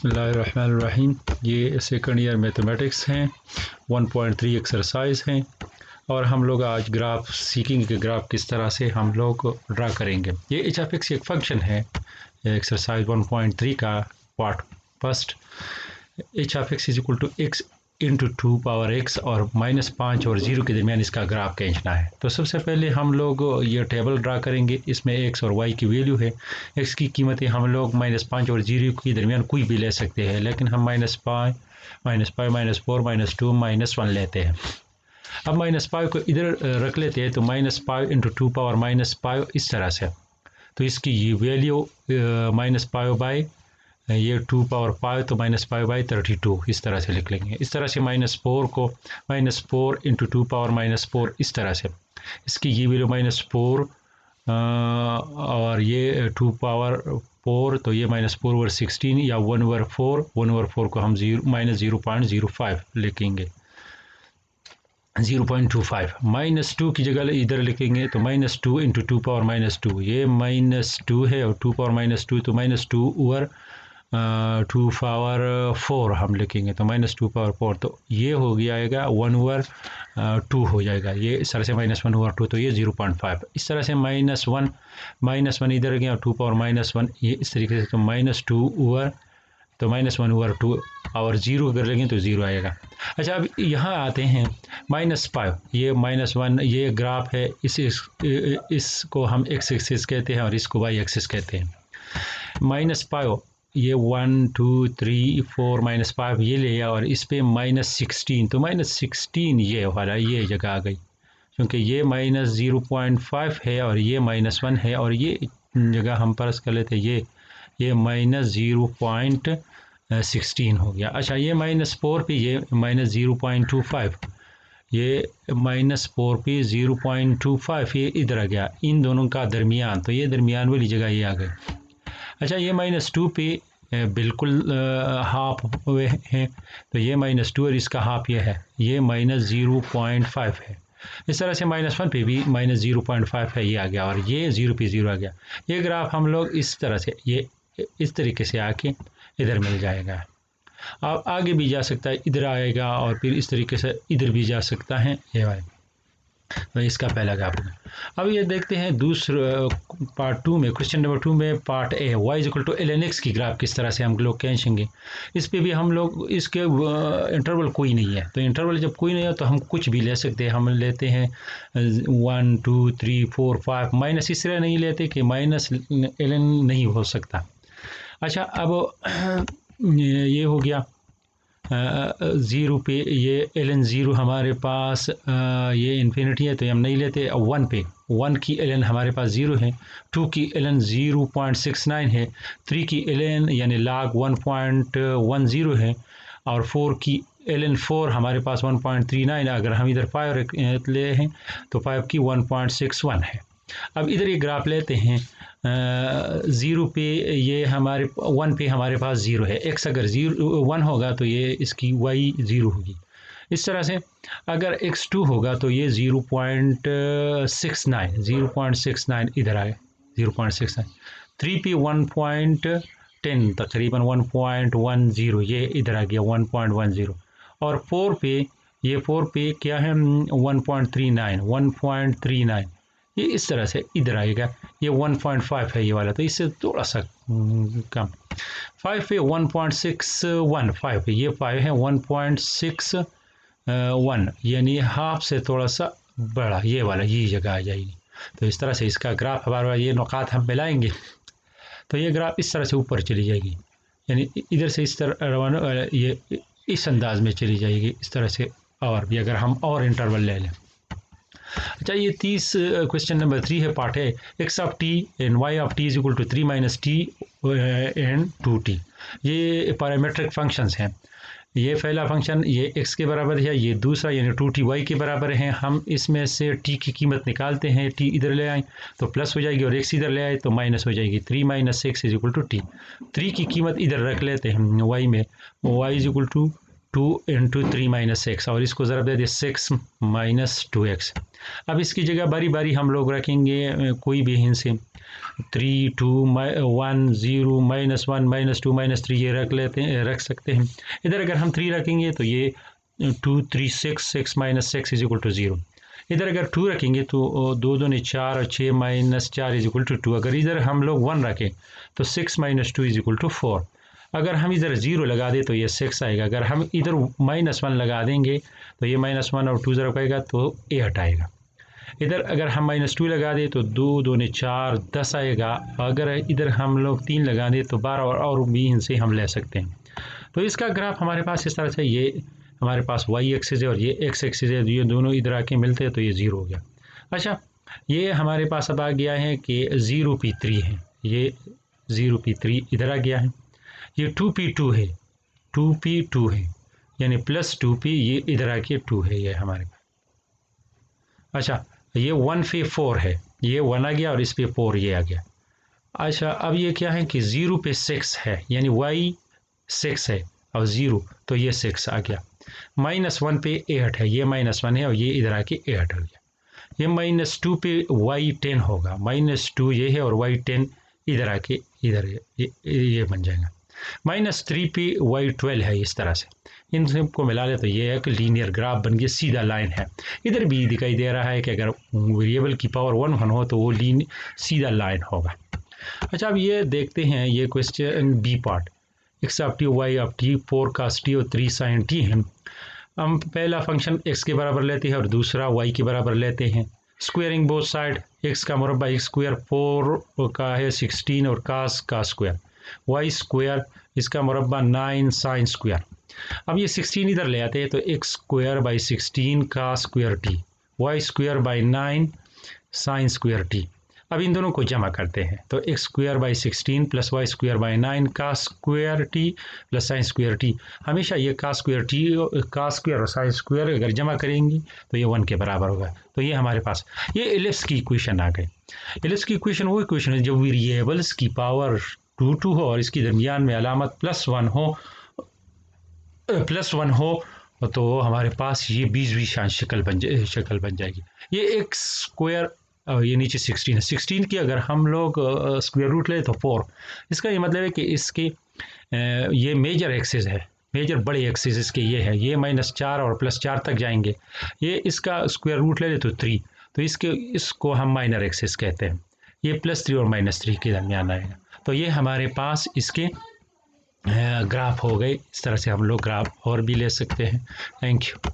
बिस्मिल्लाहिर्रहमानिर्रहीम। ये second year mathematics हैं, 1.3 एक्सरसाइज हैं और हम लोग आज ग्राफ सीखेंगे कि ग्राफ किस तरह से हम लोग ड्रा करेंगे। ये एच ऑफ एक्स एक फंक्शन है, एक्सरसाइज 1.3 का part first. H of X is equal to X into 2 power X और -5 और 0 के दरमियान इसका ग्राफ खींचना है। तो सबसे पहले हम लोग ये टेबल ड्रा करेंगे। इसमें एक्स और वाई की वैल्यू है। एक्स की कीमतें हम लोग -5 और 0 के दरमियान कोई भी ले सकते हैं, लेकिन हम -5, -4, -2, -1 लेते हैं। अब -5 को इधर रख लेते हैं, तो -5 इंटू 2 पावर -5 इस तरह से। तो इसकी ये वैल्यू -5 बाई ये 2 पावर 5, तो -5/32 इस तरह से लिख लेंगे। इस तरह से -4 को -4 इंटू 2 पावर -4 इस तरह से। इसकी ये वैल्यू -4 और ये 2 पावर 4, तो ये -4/16 या 1/4। 1/4 को हम -0.05 लिखेंगे, 0.25। -2 की जगह इधर लिखेंगे, तो -2 इंटू 2 पावर -2, ये -2 है और 2 पावर -2, तो -2/2 पावर 4 हम लिखेंगे, तो -2 पावर 4, तो ये हो जाएगा 1/2 हो जाएगा। ये इस तरह से -1/2, तो ये 0.5। इस तरह से -1 इधर गया, 2 पावर -1 ये इस तरीके से, तो -2 तो -1/2 और 0 अगर लेंगे तो 0 आएगा। अच्छा, अब यहाँ आते हैं -5, ये -1 ये ग्राफ है। इसको हम x एक्सिस कहते हैं और इसको y एक्सिस कहते हैं। -5 ये 1 2 3 4 -5 ये ले आया और इस पे -16, तो -16 ये वाला ये जगह आ गई, क्योंकि ये -0.5 है और ये -1 है और ये जगह हम परस कर लेते, ये -0.16 हो गया। अच्छा, ये -4 पे ये -0.25, ये -4 पे 0.25 ये इधर आ गया, इन दोनों का दरमियान, तो ये दरमियान वाली जगह ये आ गई। अच्छा, ये -2 पे बिल्कुल हाफ हुए हैं, तो ये -2 और इसका हाफ ये है, ये -0.5 है। इस तरह से -1 पे भी -0.5 है, ये आ गया और ये 0 पे 0 आ गया। ये ग्राफ हम लोग इस तरह से ये इस तरीके से आके इधर मिल जाएगा। अब आगे भी जा सकता है, इधर आएगा और फिर इस तरीके से इधर भी जा सकता है, ये वाला। तो इसका पहला ग्राफ होगा। अब ये देखते हैं दूसरा पार्ट 2 में, क्वेश्चन नंबर 2 में part A, y = ln x की ग्राफ किस तरह से हम लोग खींचेंगे। इस पे भी हम लोग इसके इंटरवल कोई नहीं है, तो इंटरवल जब कोई नहीं है तो हम कुछ भी ले सकते हैं। हम लेते हैं 1 2 3 4 5, माइनस इसलिए नहीं लेते कि -ln नहीं हो सकता। अच्छा, अब ये हो गया 0 पे, ये ln 0 हमारे पास ये इन्फिनिटी है, तो हम नहीं लेते। 1 पे 1 की ln हमारे पास 0 है, 2 की ln 0.69 है, 3 की ln यानी log 1.10 है और 4 की ln 4 हमारे पास 1.39। अगर हम इधर 5 ले हैं तो 5 की 1.61 है। अब इधर ये ग्राफ लेते हैं, 0 पे ये हमारे 1 पे हमारे पास 0 है। x अगर 1 होगा तो ये इसकी y 0 होगी। इस तरह से अगर x2 होगा तो ये 0.69 इधर आए, 0.69। 3 पे 1.10 तकरीबन 1.10 ये इधर आ गया, 1.10। और 4 पे क्या है, 1.39 ये इस तरह से इधर आएगा। ये 1.5 है ये वाला, तो इससे थोड़ा सा कम। 5 पे 1.615 ये 5 है, 1.61 यानी हाफ से थोड़ा सा बड़ा, ये वाला ये जगह आ जाएगी। तो इस तरह से इसका ग्राफ हमारा ये नुकात हम मिलाएंगे तो ये ग्राफ इस तरह से ऊपर चली जाएगी, यानी इधर से इस तरह रवाना ये इस अंदाज में चली जाएगी इस तरह से। और भी अगर हम और इंटरवल ले लें। अच्छा, ये 30 क्वेश्चन नंबर 3 है, पार्ट है x of t and y of t is equal to 3 - t and 2t। ये पैरामीट्रिक फंक्शंस हैं। ये पहला फंक्शन ये x के बराबर है, ये दूसरा यानी 2t y के बराबर है। हम इसमें से t की कीमत निकालते हैं, t इधर ले आए तो प्लस हो जाएगी और x इधर ले आए तो माइनस हो जाएगी। 3 - 6 इज इक्वल टू t। 3 की कीमत इधर रख लेते हैं y में, y is equal to 2 into 3 minus X, और इसको ज़रा दे दिए 6 माइनस 2x। अब इसकी जगह बारी बारी हम लोग रखेंगे कोई भी हिंस से 3 2 1 0 माइनस 1 माइनस 2 माइनस 3 ये रख सकते हैं। इधर अगर हम 3 रखेंगे तो ये 2 3 6 माइनस 6 इज इक्वल टू 0। इधर अगर 2 रखेंगे तो 2 2 4 और 6 माइनस 4 इज इक्वल टू 2। अगर इधर हम लोग 1 रखें तो 6 माइनस 2 इज इक्वल टू 4। अगर हम इधर 0 लगा दें तो ये 6 आएगा। अगर हम इधर -1 लगा देंगे तो ये -1 और 2 ज़रा आएगा तो 8 आएगा। इधर अगर हम -2 लगा दें तो 2 2 4 10 आएगा। अगर इधर हम लोग 3 लगा दें तो 12 और भी इनसे हम ले सकते हैं। तो इसका ग्राफ हमारे पास इस तरह से, ये हमारे पास y एक्सिस है और ये x एक्सिस है, ये दोनों इधर आके मिलते हैं तो ये 0 हो गया। अच्छा, ये हमारे पास अब आ गया है कि 0p3 है, ये 0p3 इधर आ गया है। ये 2p2 है, 2p2 है, यानी प्लस 2p, ये इधर आके 2 है ये हमारे पास। अच्छा, ये 1 पे 4 है, ये 1 आ गया और इस पे 4 ये आ गया। अच्छा, अब ये क्या है कि 0 पे 6 है, यानी y 6 है और 0 तो ये 6 आ गया। -1 पे 8 है, ये -1 है और ये इधर आके 8 हो गया। ये -2 पे y 10 होगा, -2 ये है और y 10 इधर आके इधर ये बन जाएगा। -3 पे y 12 है। इस तरह से इन सबको मिला ले तो ये एक लीनियर ग्राफ बन गया, सीधा लाइन है। इधर भी दिखाई दे रहा है कि अगर वेरिएबल की पावर 1 हो तो वो सीधा लाइन होगा। अच्छा, अब ये देखते हैं ये question B part, x of T, y of T, 4 cos t और 3 sin t है। हम पहला फंक्शन x के बराबर लेते हैं और दूसरा y के बराबर लेते हैं। स्क्वेयरिंग बोथ साइड, x का मुरब्बा x स्क्वायर 4 का है 16 और cos का स्क्वायर, y स्क्वायर इसका मुरब्बा 9 sin स्क्वायर। अब ये 16 इधर ले आते हैं तो x स्क्वायर बाई 16 का square t, y square by 9 sin square t। अब इन दोनों को जमा करते हैं तो x square by 16 plus Y square by 9 cos square T plus sine square T. हमेशा ये cos square T, cos square और साइन स्क्वायर अगर जमा करेंगे तो ये 1 के बराबर होगा। तो ये हमारे पास ये एलिप्स की इक्वेशन आ गई। एलिप्स की इक्वेशन वो इक्वेशन है जब वेरिएबल्स की पावर 2 हो और इसकी दरमियान में अलामत +1 हो तो हमारे पास ये 20 शक्ल बन जाएगी। ये x स्क्वायर, ये नीचे 16 है, 16 की अगर हम लोग स्क्वायर रूट ले तो 4। इसका ये मतलब है कि इसके ये मेजर एक्सिस है, मेजर बड़े एक्सिस इसके ये है, ये -4 और +4 तक जाएंगे। ये इसका स्क्वायर रूट ले तो 3, तो इसको हम माइनर एक्सिस कहते हैं। ये +3 और -3 के दरमियान आएगा। तो ये हमारे पास इसके ग्राफ हो गए। इस तरह से हम लोग ग्राफ और भी ले सकते हैं। Thank you.